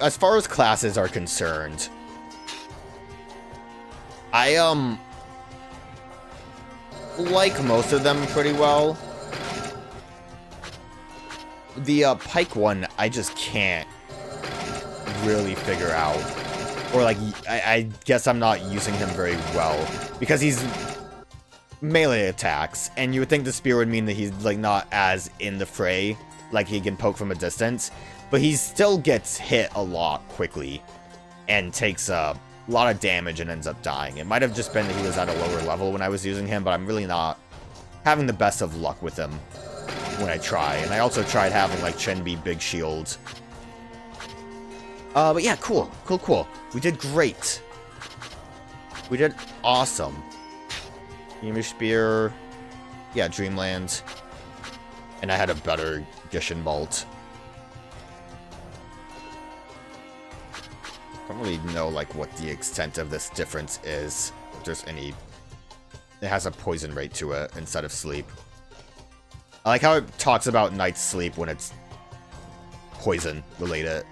as far as classes are concerned, I, like most of them pretty well. The, Pike one, I just can't really figure out. Or, like, I guess I'm not using him very well. Because he's melee attacks, and you would think the spear would mean that he's, like, not as in the fray. Like, he can poke from a distance. But he still gets hit a lot quickly. And takes a lot of damage and ends up dying. It might have just been that he was at a lower level when I was using him, but I'm really not having the best of luck with him when I try. And I also tried having, like, Chen be big shields. But yeah, cool. Cool. We did great. We did awesome. Ymir Spear. Yeah, Dreamland. And I had a better Gishin Bolt. I don't really know, like, what the extent of this difference is. If there's any... It has a poison rate to it instead of sleep. I like how it talks about Night's Sleep when it's poison related.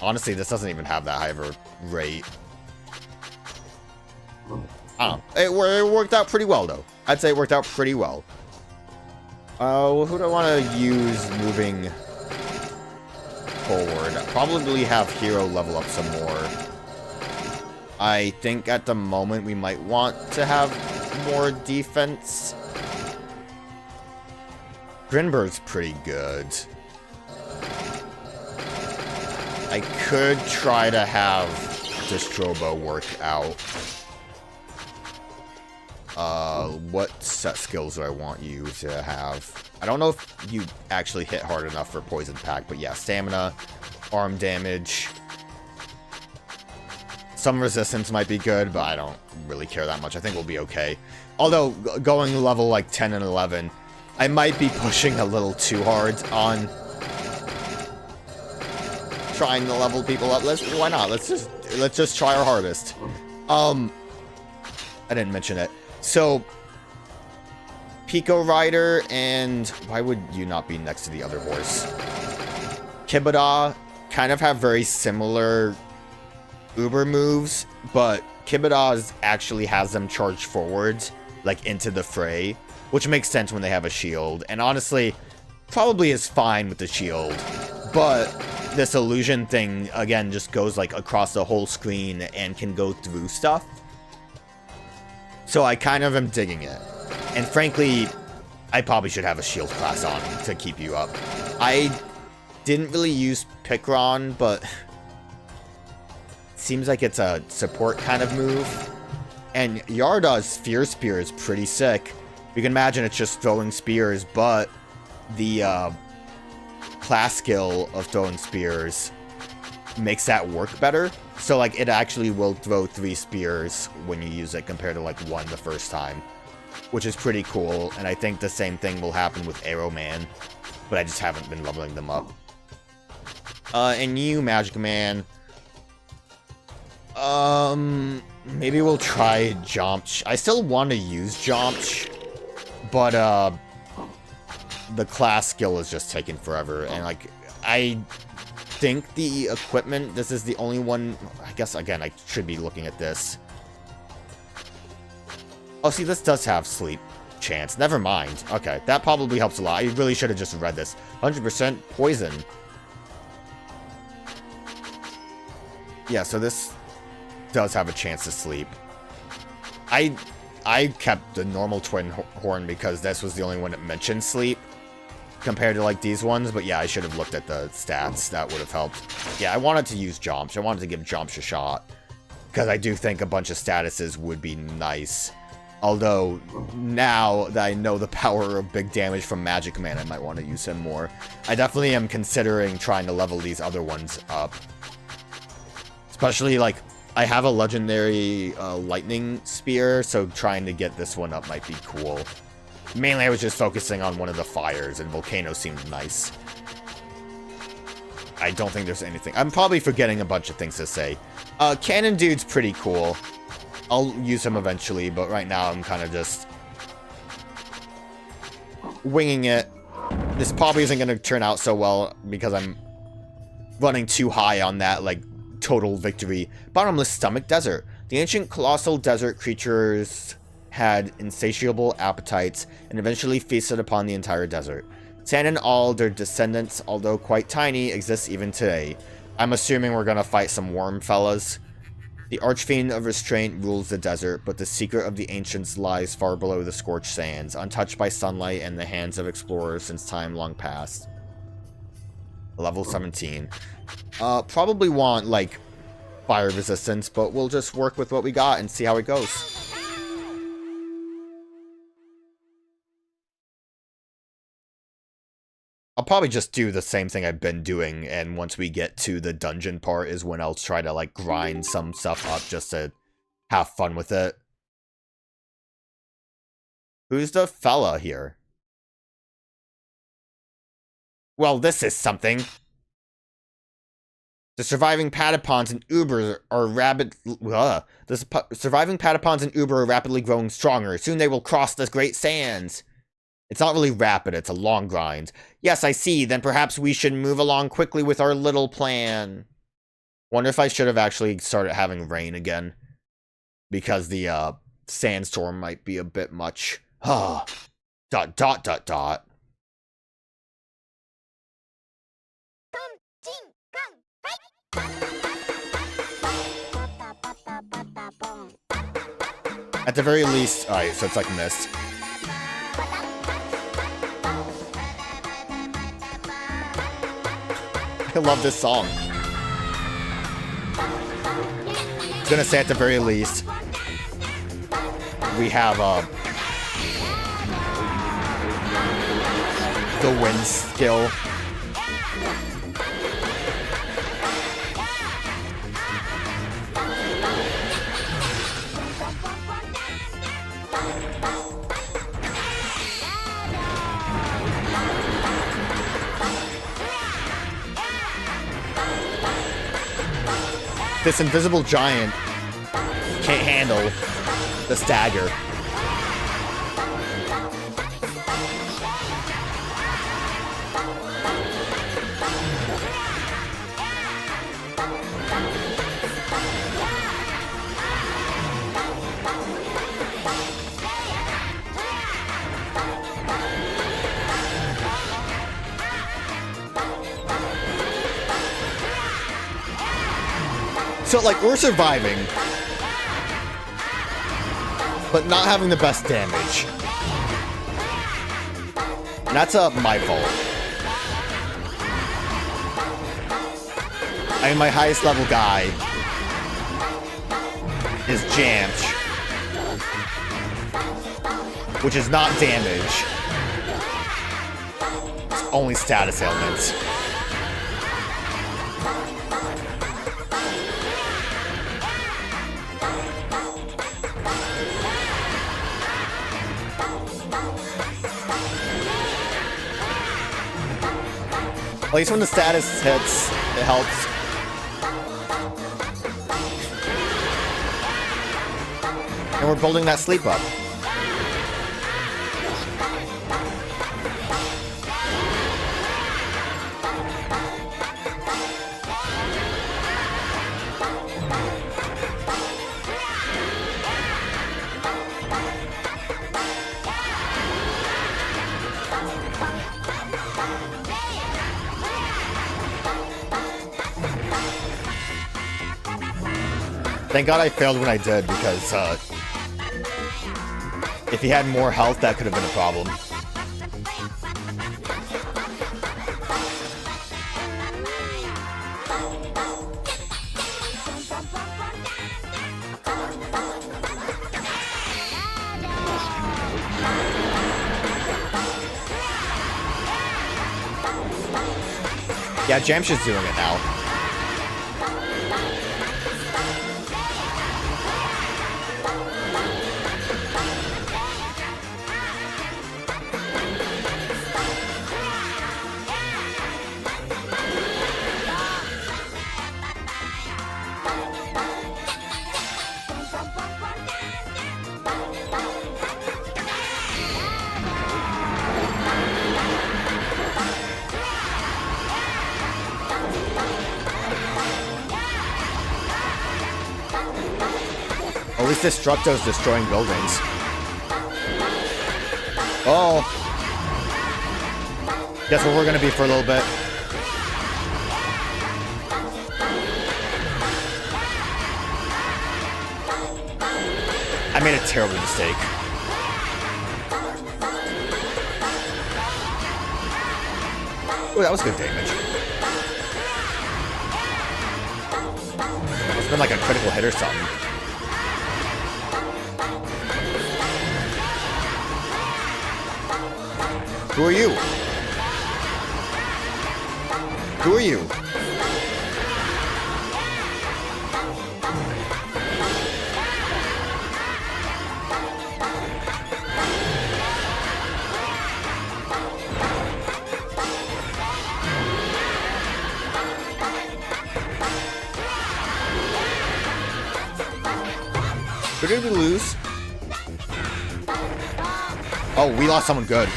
Honestly, this doesn't even have that high of a rate. I don't know. It worked out pretty well, though. I'd say it worked out pretty well. Well, who do I want to use moving forward? Probably have Hero level up some more. I think at the moment we might want to have more defense. Grinberg's pretty good. I could try to have Distrobo work out. What set skills do I want you to have? I don't know if you actually hit hard enough for Poison Pack, but yeah, stamina, arm damage. Some resistance might be good, but I don't really care that much. I think we'll be okay. Although, going level like 10 and 11, I might be pushing a little too hard on trying to level people up. Why not? Let's just try our hardest. I didn't mention it. So, Pico Rider, and why would you not be next to the other horse? Kibada kind of have very similar Uber moves, but Kibada actually has them charge forward, like into the fray, which makes sense when they have a shield. And honestly, probably is fine with the shield, but this illusion thing, again, just goes like across the whole screen and can go through stuff. So I kind of am digging it. And frankly, I probably should have a shield class on to keep you up. I didn't really use Picron, but it seems like it's a support kind of move. And Yarda's Fear Spear is pretty sick. You can imagine it's just throwing spears, but the class skill of throwing spears makes that work better. So, like, it actually will throw 3 spears when you use it compared to, like, 1 the first time. Which is pretty cool, and I think the same thing will happen with Arrow Man. But I just haven't been leveling them up. And you, Magic Man. Maybe we'll try Jomch. I still want to use Jomch, but, the class skill is just taking forever, and, like, I think the equipment, this is the only one, I guess, again, I should be looking at this. Oh, see, this does have sleep chance. Never mind. Okay, that probably helps a lot. I really should have just read this. 100% poison. Yeah, so this does have a chance to sleep. I kept the normal twin horn because this was the only one that mentioned sleep compared to like these ones, but yeah, I should have looked at the stats. That would have helped. Yeah, I wanted to use Jomch. I wanted to give Jomch a shot because I do think a bunch of statuses would be nice. Although, now that I know the power of big damage from Magic Man, I might want to use him more. I definitely am considering trying to level these other ones up. Especially, like, I have a legendary lightning spear, so trying to get this one up might be cool. Mainly, I was just focusing on one of the fires, and Volcano seemed nice. I don't think there's anything. I'm probably forgetting a bunch of things to say. Cannon Dude's pretty cool. I'll use him eventually, but right now I'm kind of just winging it. this probably isn't going to turn out so well because I'm running too high on that, like, total victory. Bottomless Stomach Desert. The ancient colossal desert creatures had insatiable appetites and eventually feasted upon the entire desert. Sand and all their descendants, although quite tiny, exist even today. I'm assuming we're gonna fight some worm fellas. The Archfiend of Restraint rules the desert, but the secret of the ancients lies far below the scorched sands, untouched by sunlight and the hands of explorers since time long past. Level 17. Probably want, like, fire resistance, but we'll just work with what we got and see how it goes. I'll probably just do the same thing I've been doing, and once we get to the dungeon part is when I'll try to, like, grind some stuff up just to have fun with it. Who's the fella here? Well, this is something. The surviving Patapons and Uber are surviving Patapons and Uber are rapidly growing stronger. Soon they will cross the Great Sands. It's not really rapid, it's a long grind. Yes, I see. Then perhaps we should move along quickly with our little plan. Wonder if I should have actually started having rain again. Because the, sandstorm might be a bit much. Dot, dot, dot, dot. At the very least, alright, so it's like mist. I love this song. I was gonna say at the very least, we have the wind skill. This invisible giant can't handle the stagger. So, like, we're surviving, but not having the best damage. And that's my fault. I mean, my highest level guy is Jamch, which is not damage. It's only status ailments. At least when the status hits, it helps. And we're building that sleep up. Thank God I failed when I did, because if he had more health, that could have been a problem. Yeah, Jamsh's doing it now. Destructo's destroying buildings. Oh. Guess what we're gonna be for a little bit. I made a terrible mistake. Ooh, that was good damage. It's been like a critical hit or something. Who are you? Who are you? Who did we lose? Oh, we lost someone good.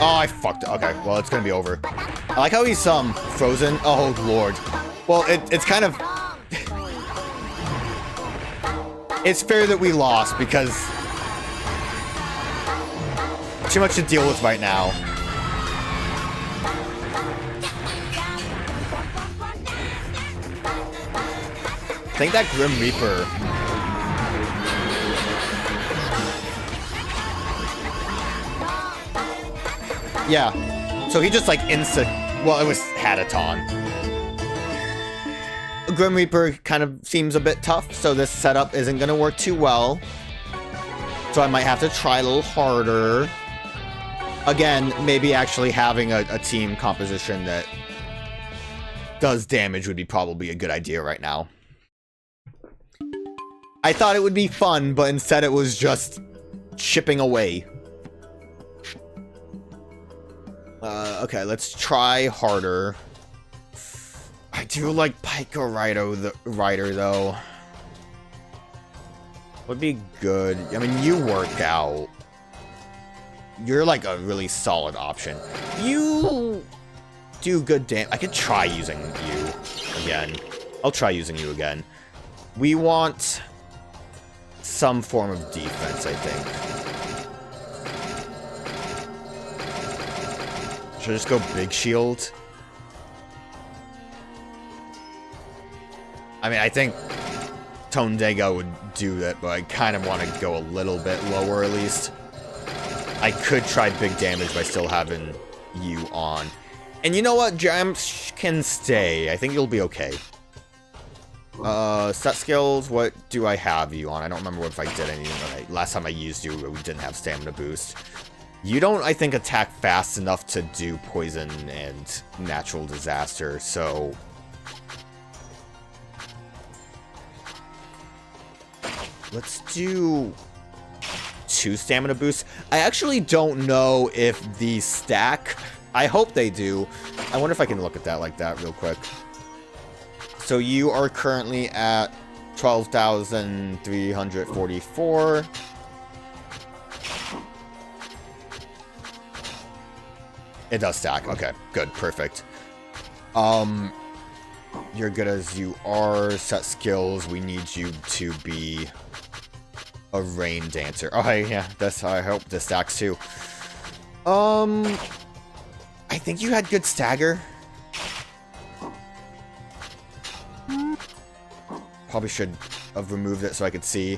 Oh, I fucked it. Okay, well, it's gonna be over. I like how he's, frozen. Oh, Lord. Well, it's kind of... It's fair that we lost, because... Too much to deal with right now. I think that Grim Reaper... Yeah, so he just like well, it was Hatapon. Grim Reaper kind of seems a bit tough, so this setup isn't gonna work too well. So I might have to try a little harder. Again, maybe actually having a team composition that does damage would be probably a good idea right now. I thought it would be fun, but instead it was just chipping away. Okay, let's try harder. I do like Pico Rider, though. Would be good. I mean, you work out. You're like a really solid option. You do good damage. I could try using you again. I'll try using you again. We want some form of defense, I think. Should I just go big shield? I mean, I think Tondega would do that, but I kind of want to go a little bit lower at least. I could try big damage by still having you on. And you know what? Gems can stay. I think you'll be okay. Set skills, what do I have you on? I don't remember if I did anything. Last time I used you, we didn't have stamina boost. You don't, I think, attack fast enough to do poison and natural disaster, so... Let's do 2 stamina boosts. I actually don't know if these stack. I hope they do. I wonder if I can look at that like that real quick. So you are currently at 12,344. It does stack. Okay, good, perfect. You're good as you are. Set skills. We need you to be a rain dancer. Oh, hey, yeah, that's. I hope this stacks too. I think you had good stagger. Probably should have removed it so I could see.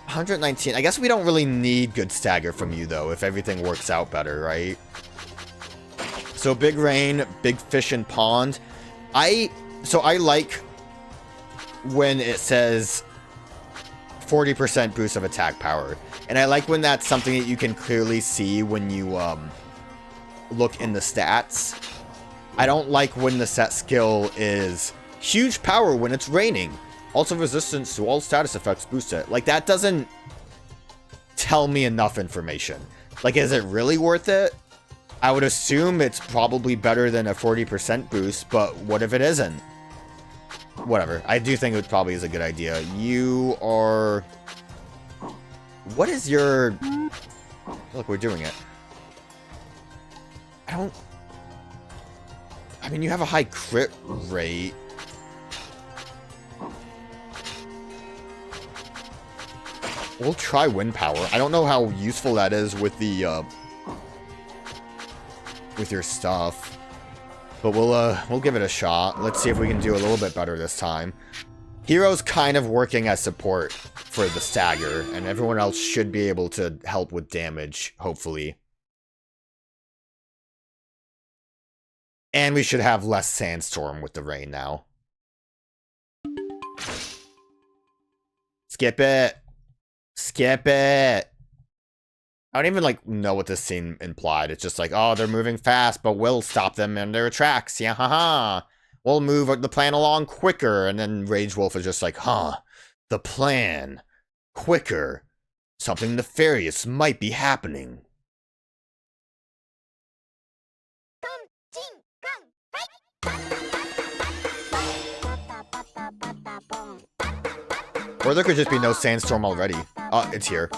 119. I guess we don't really need good stagger from you though, if everything works out better, right? So big rain, big fish in pond. So I like when it says 40% boost of attack power. And I like when that's something that you can clearly see when you look in the stats. I don't like when the set skill is huge power when it's raining. Also resistance to all status effects boosted. Like, that doesn't tell me enough information. Like, is it really worth it? I would assume it's probably better than a 40% boost, but what if it isn't? Whatever. I do think it probably is a good idea. You are... What is your... Look, we're doing it. I mean, you have a high crit rate. We'll try wind power. I don't know how useful that is with the, with your stuff. But we'll give it a shot. Let's see if we can do a little bit better this time. Hero's kind of working as support for the stagger, and everyone else should be able to help with damage, hopefully. And we should have less sandstorm with the rain now. Skip it. Skip it. I don't even, like, know what this scene implied. It's just like, oh, they're moving fast, but we'll stop them in their tracks. Yeah, haha. We'll move the plan along quicker. And then Rage Wolf is just like, huh, the plan. Quicker. Something nefarious might be happening. Or there could just be no sandstorm already. Oh, it's here.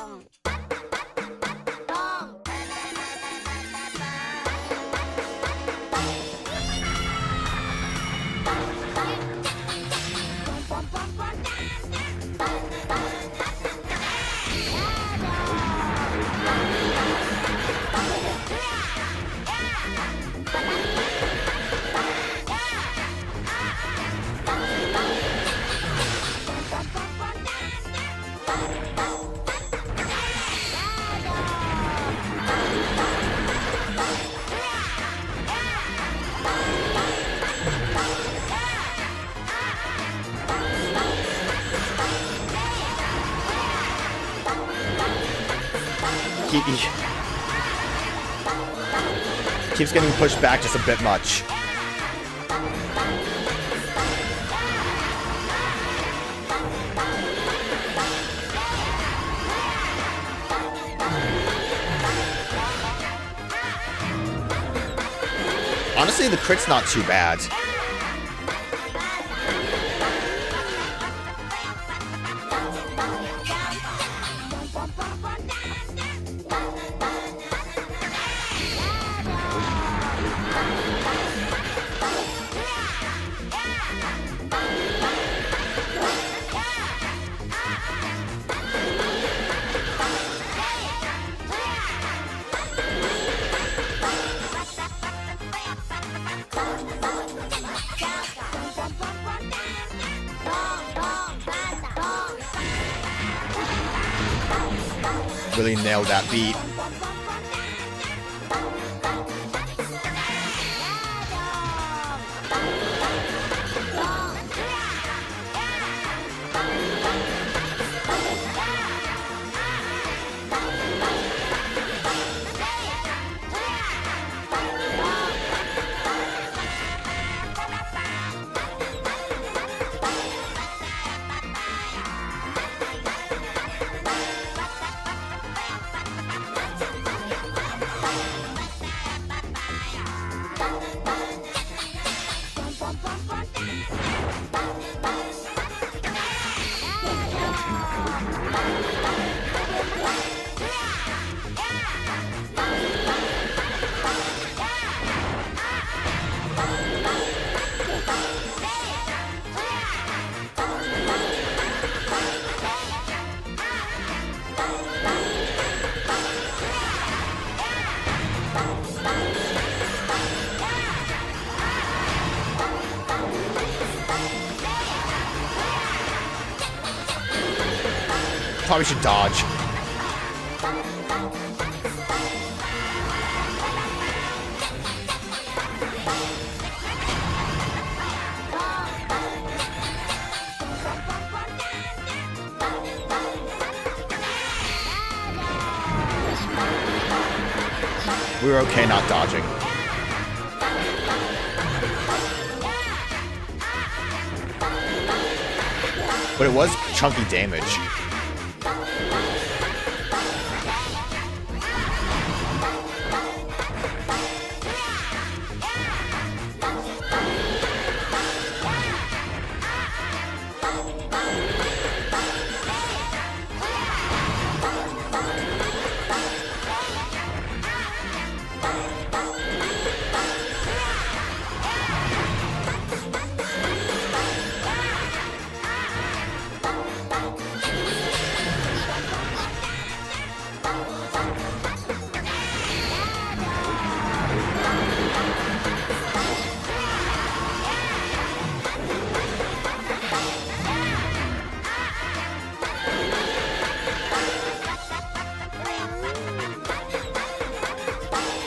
Keeps getting pushed back just a bit much. Honestly, the crit's not too bad. Really nailed that beat. Probably should dodge. We were okay not dodging. But it was chunky damage.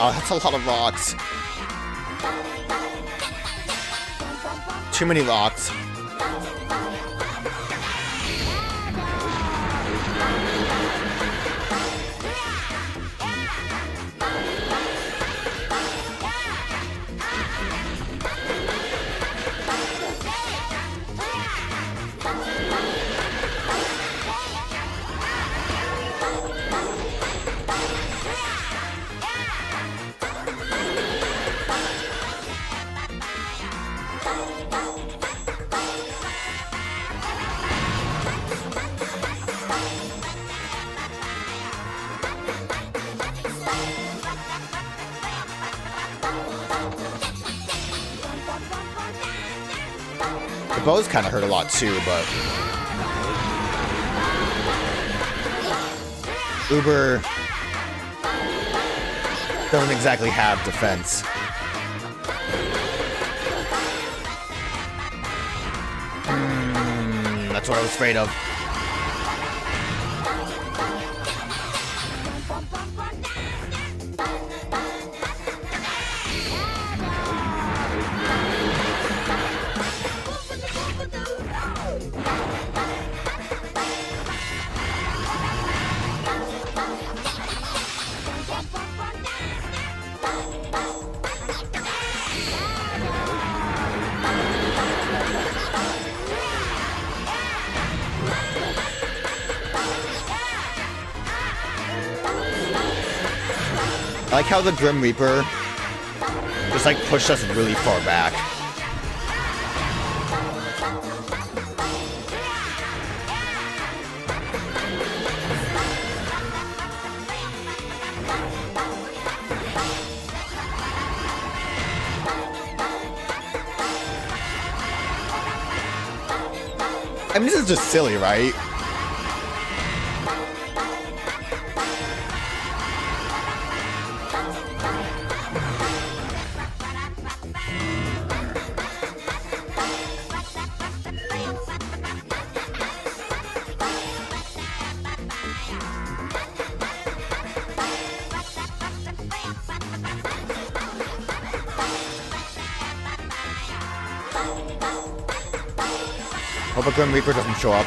Oh, that's a lot of rocks. Too many rocks. The bows kind of hurt a lot too, but Uber doesn't exactly have defense. That's what I was afraid of. I like how the Grim Reaper just like pushed us really far back. I mean, this is just silly, right? Hope a Grim Reaper doesn't show up.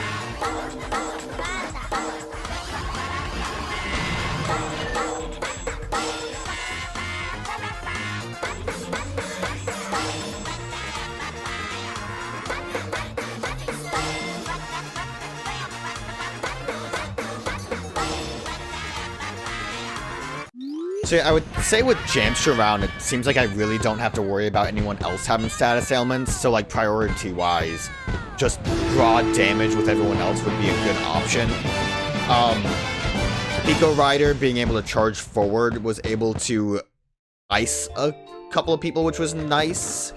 So I would say with Jamster around, it seems like I really don't have to worry about anyone else having status ailments, so like priority-wise, just broad damage with everyone else would be a good option. Eco Rider being able to charge forward was able to ice a couple of people, which was nice.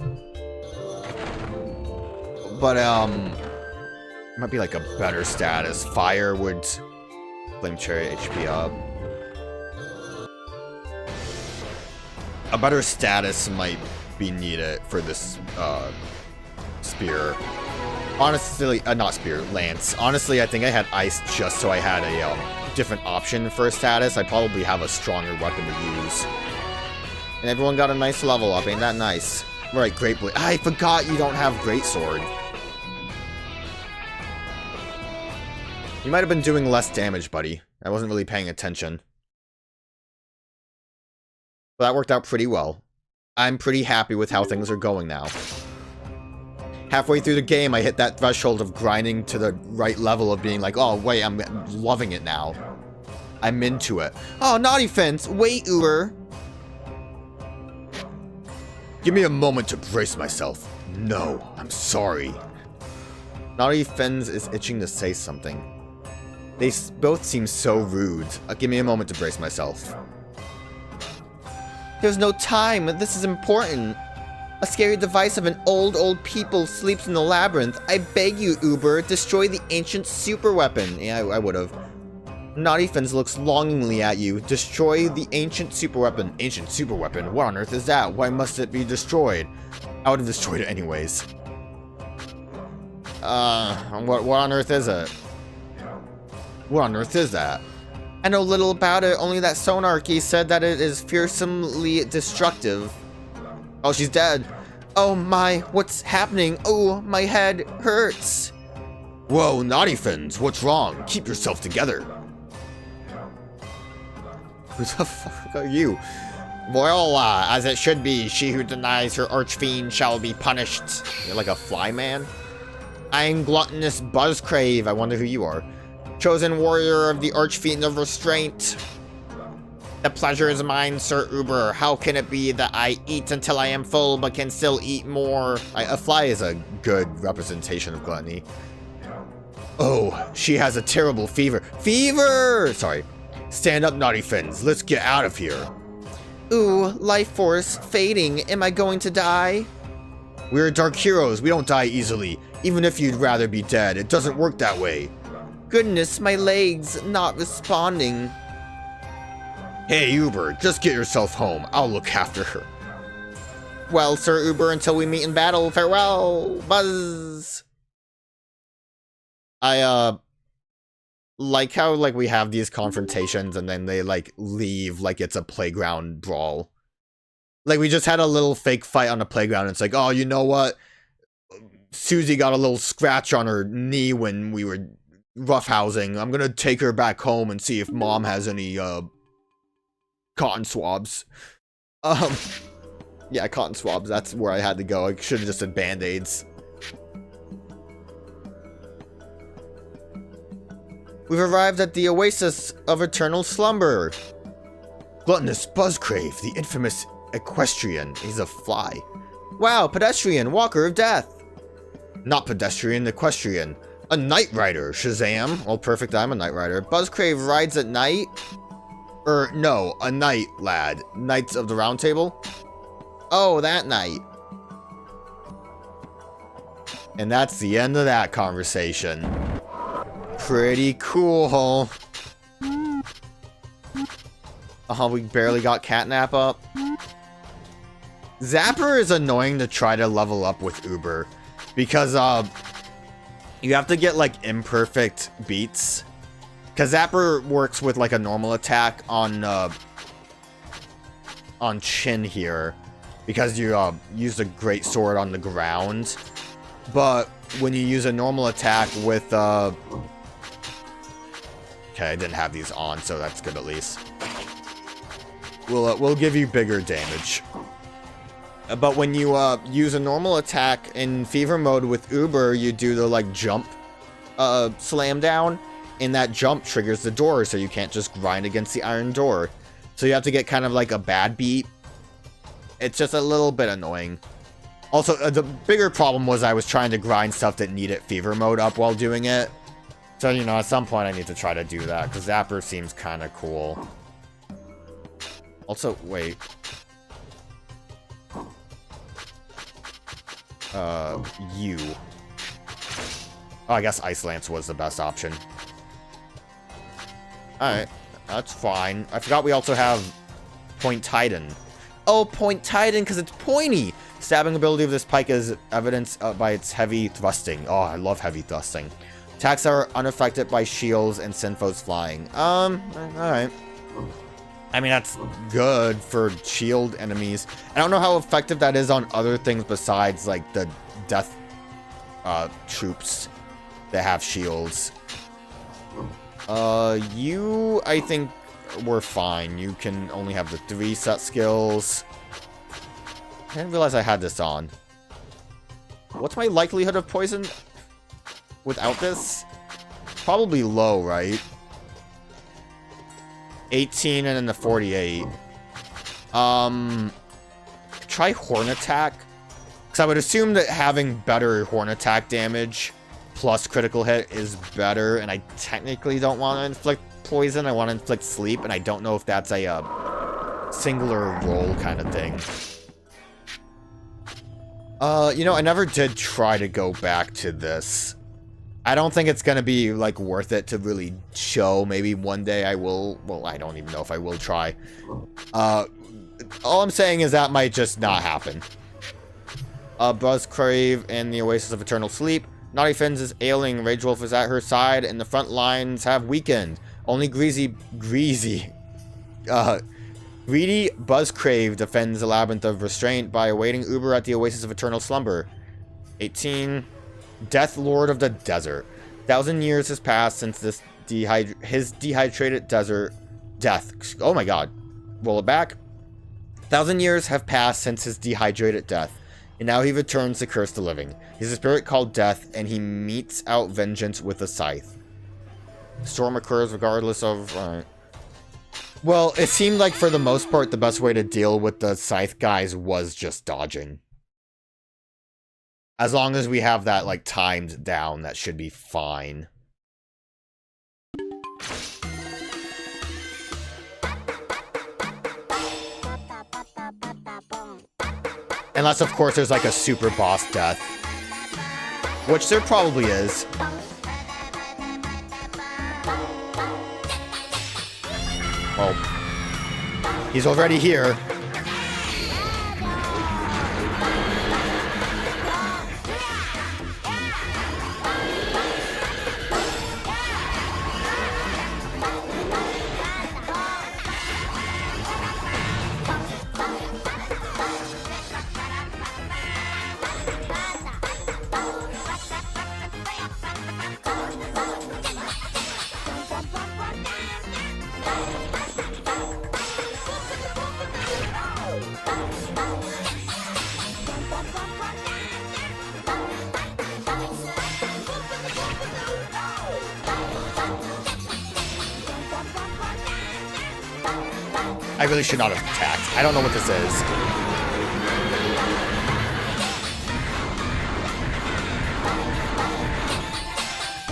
But it might be like a better status. Fire would Flame Chariot HP up. A better status might be needed for this spear. Honestly, not spear, lance. Honestly, I think I had ice just so I had a different option for a status. I probably have a stronger weapon to use. And everyone got a nice level up, ain't that nice? Right, Great Blade. I forgot you don't have Great Sword. You might have been doing less damage, buddy. I wasn't really paying attention. But that worked out pretty well. I'm pretty happy with how things are going now. Halfway through the game, I hit that threshold of grinding to the right level of being like, oh, wait, I'm loving it now. I'm into it. Oh, Naughty Fence, wait, Uber. Give me a moment to brace myself. No, I'm sorry. Naughty Fence is itching to say something. They both seem so rude. Give me a moment to brace myself. There's no time. This is important. A scary device of an old people sleeps in the labyrinth. I beg you, Uber, destroy the ancient super weapon. Yeah, I would've. Naughty Fins looks longingly at you. Destroy the ancient super weapon. Ancient super weapon? What on earth is that? Why must it be destroyed? I would've destroyed it anyways. What on earth is it? What on earth is that? I know little about it, only that Sonarchy said that it is fearsomely destructive. Oh, she's dead. Oh my, what's happening? Oh, my head hurts. Whoa, naughty fins, what's wrong? Keep yourself together. Who the fuck are you? Well, as it should be, she who denies her archfiend shall be punished. You're like a fly man? I'm gluttonous Buzzcrave. I wonder who you are. Chosen warrior of the Archfiend of Restraint. The pleasure is mine, Sir Uber. How can it be that I eat until I am full, but can still eat more? A fly is a good representation of gluttony. Oh, she has a terrible fever. Fever! Sorry. Stand up, naughty fins. Let's get out of here. Ooh, life force fading. Am I going to die? We're dark heroes. We don't die easily. Even if you'd rather be dead, it doesn't work that way. Goodness, my legs not responding. Hey, Uber, just get yourself home. I'll look after her. Well, Sir Uber, until we meet in battle, farewell, Buzz. I, like how, like, we have these confrontations and then they, like, leave like it's a playground brawl. Like, we just had a little fake fight on the playground and it's like, oh, you know what? Susie got a little scratch on her knee when we were roughhousing. I'm gonna take her back home and see if Mom has any, cotton swabs. Yeah, cotton swabs. That's where I had to go. I should have just said band-aids. We've arrived at the oasis of eternal slumber. Gluttonous Buzzcrave, the infamous equestrian. He's a fly. Wow, pedestrian, walker of death. Not pedestrian, equestrian. A night rider, Shazam. Well, perfect, I'm a night rider. Buzzcrave rides at night? No, a night, lad. Knights of the Round Table? Oh, that night. And that's the end of that conversation. Pretty cool. We barely got Catnap up. Zapper is annoying to try to level up with Uber. Because, you have to get, like, imperfect beats. Because Zapper works with, like, a normal attack on Chin here. Because you, use a great sword on the ground. But when you use a normal attack with, okay, I didn't have these on, so that's good at least. We'll give you bigger damage. But when you use a normal attack in Fever mode with Uber, you do the like jump slam down, and that jump triggers the door, so you can't just grind against the iron door. So you have to get kind of like a bad beat. It's just a little bit annoying. Also, the bigger problem was I was trying to grind stuff that needed Fever mode up while doing it. So, you know, at some point I need to try to do that, because Zapper seems kind of cool. Also, wait. You. Oh, I guess Ice Lance was the best option. Alright, that's fine. I forgot we also have Point Titan. Oh, Point Titan, because it's pointy! Stabbing ability of this pike is evidenced by its heavy thrusting. Oh, I love heavy thrusting. Attacks are unaffected by shields and Synthos flying. Alright. I mean, that's good for shield enemies. I don't know how effective that is on other things besides, like, the death troops that have shields. You, I think, were fine. You can only have the 3 set skills. I didn't realize I had this on. What's my likelihood of poison without this? Probably low, right? 18 and then the 48. Try Horn Attack. Because I would assume that having better Horn Attack damage plus critical hit is better. And I technically don't want to inflict poison. I want to inflict sleep. And I don't know if that's a singular roll kind of thing. You know, I never did try to go back to this. I don't think it's gonna be, like, worth it to really show. Maybe one day I will. Well, I don't even know if I will try. All I'm saying is that might just not happen. Buzzcrave and the Oasis of Eternal Sleep. Naughty Fins is ailing. Rage Wolf is at her side, and the front lines have weakened. Only greedy Buzzcrave defends the labyrinth of restraint by awaiting Uber at the oasis of eternal slumber. 18. Death Lord of the Desert. 1,000 years has passed since his dehydrated desert death. Oh my god. Roll it back. 1,000 years have passed since his dehydrated death, and now he returns to curse the living. He's a spirit called Death, and he metes out vengeance with a scythe. Storm occurs regardless of... Well, it seemed like for the most part, the best way to deal with the scythe guys was just dodging. As long as we have that, like, timed down, that should be fine. Unless, of course, there's, like, a super boss death. Which there probably is. Well, he's already here. I really should not have attacked. I don't know what this is.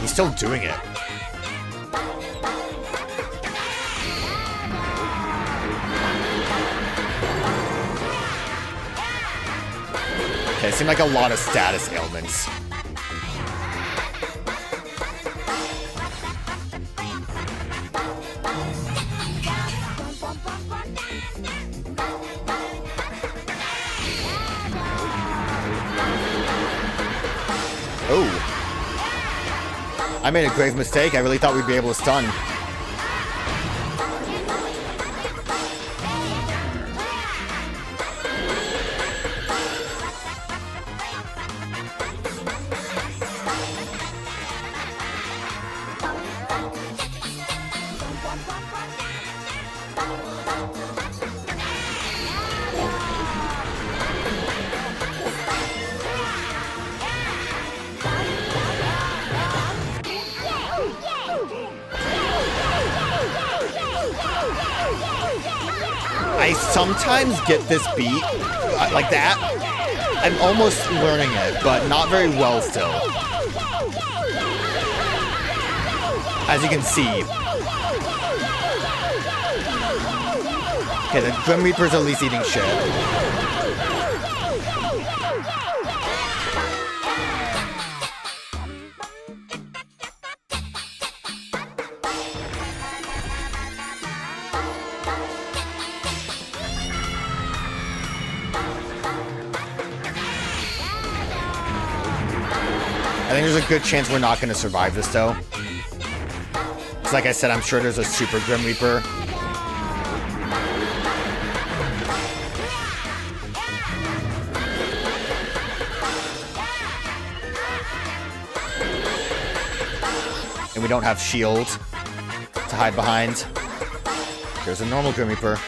He's still doing it. Okay, it seemed like a lot of status ailments. Oh. I made a grave mistake. I really thought we'd be able to stun. I sometimes get this beat like that. I'm almost learning it, but not very well still. As you can see. Okay, the Grim Reaper's at least eating shit. I think there's a good chance we're not going to survive this, though. Because like I said, I'm sure there's a super Grim Reaper. And we don't have shields to hide behind. There's a normal Grim Reaper.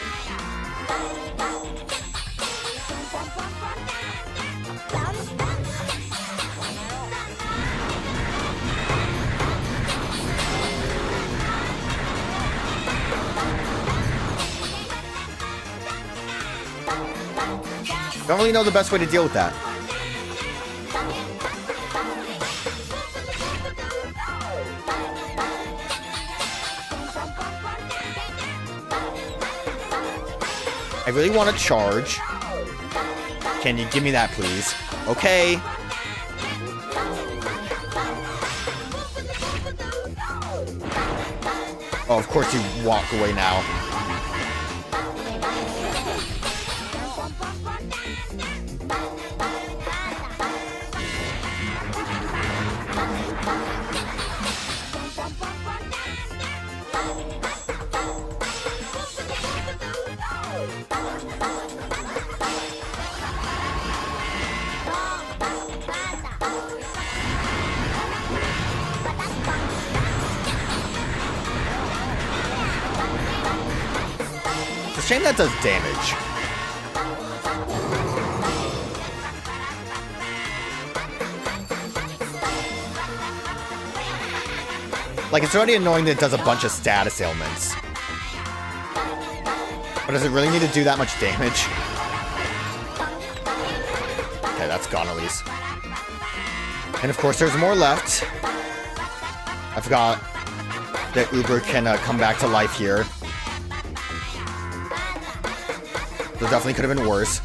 Don't really know the best way to deal with that. I really want to charge. Can you give me that, please? Okay. Oh, of course you walk away now. It's a shame that does damage. Like, it's already annoying that it does a bunch of status ailments. But does it really need to do that much damage? Okay, that's gone at least. And of course, there's more left. I forgot that Uber can come back to life here. That definitely could have been worse.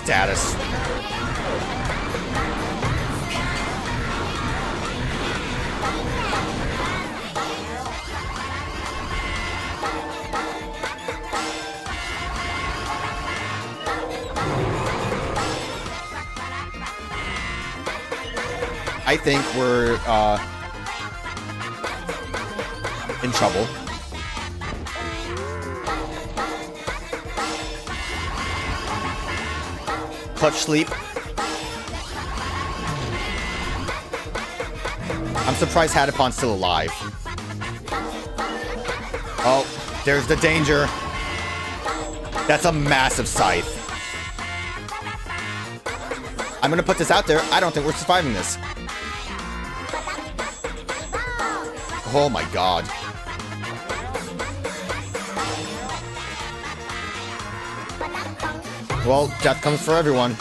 Status. I think we're in trouble. Clutch sleep. I'm surprised Hatapon's still alive. Oh, there's the danger. That's a massive scythe. I'm gonna put this out there. I don't think we're surviving this. Oh my god. Well, death comes for everyone.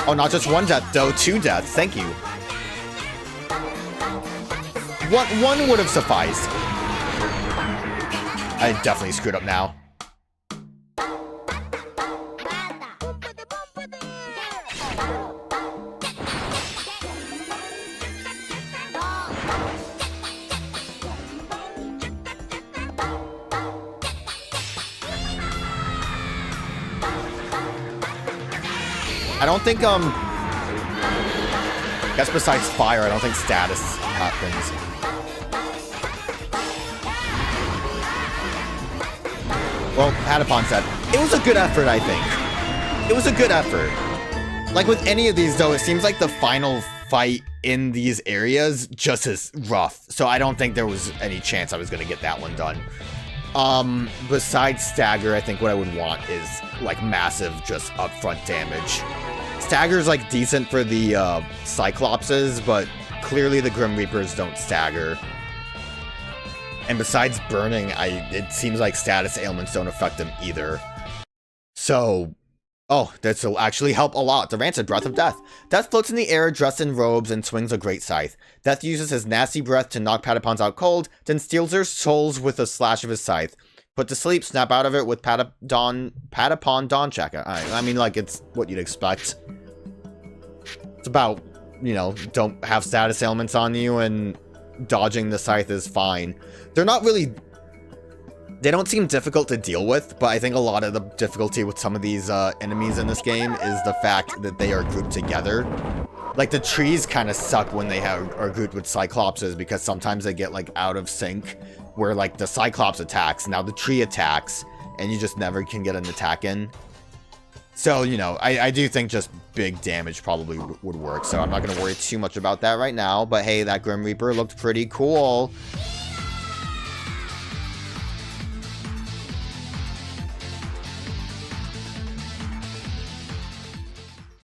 Oh, not just one death, though. 2 deaths. Thank you. One would have sufficed. I definitely screwed up now. I don't think, I guess besides fire, I don't think status happens. Well, Hatapon said, it was a good effort, I think. It was a good effort. Like with any of these, though, it seems like the final fight in these areas just is rough. So I don't think there was any chance I was going to get that one done. Besides stagger, I think what I would want is, like, massive, just upfront damage. Stagger's, like, decent for the, Cyclopses, but clearly the Grim Reapers don't stagger. And besides burning, it seems like status ailments don't affect them either. So, oh, this will actually help a lot. The Rancid Breath of Death. Death floats in the air, dressed in robes, and swings a great scythe. Death uses his nasty breath to knock Patapons out cold, then steals their souls with a slash of his scythe. Put to sleep, snap out of it with Patapon Dawn Checker. I mean, like, it's what you'd expect. It's about, you know, don't have status ailments on you, and dodging the scythe is fine. They're not really... They don't seem difficult to deal with, but I think a lot of the difficulty with some of these enemies in this game is the fact that they are grouped together. Like, the trees kind of suck when they are grouped with Cyclopses, because sometimes they get, like, out of sync, where, like, the Cyclops attacks, now the tree attacks, and you just never can get an attack in. So, you know, I do think just big damage probably would work, so I'm not going to worry too much about that right now. But hey, that Grim Reaper looked pretty cool.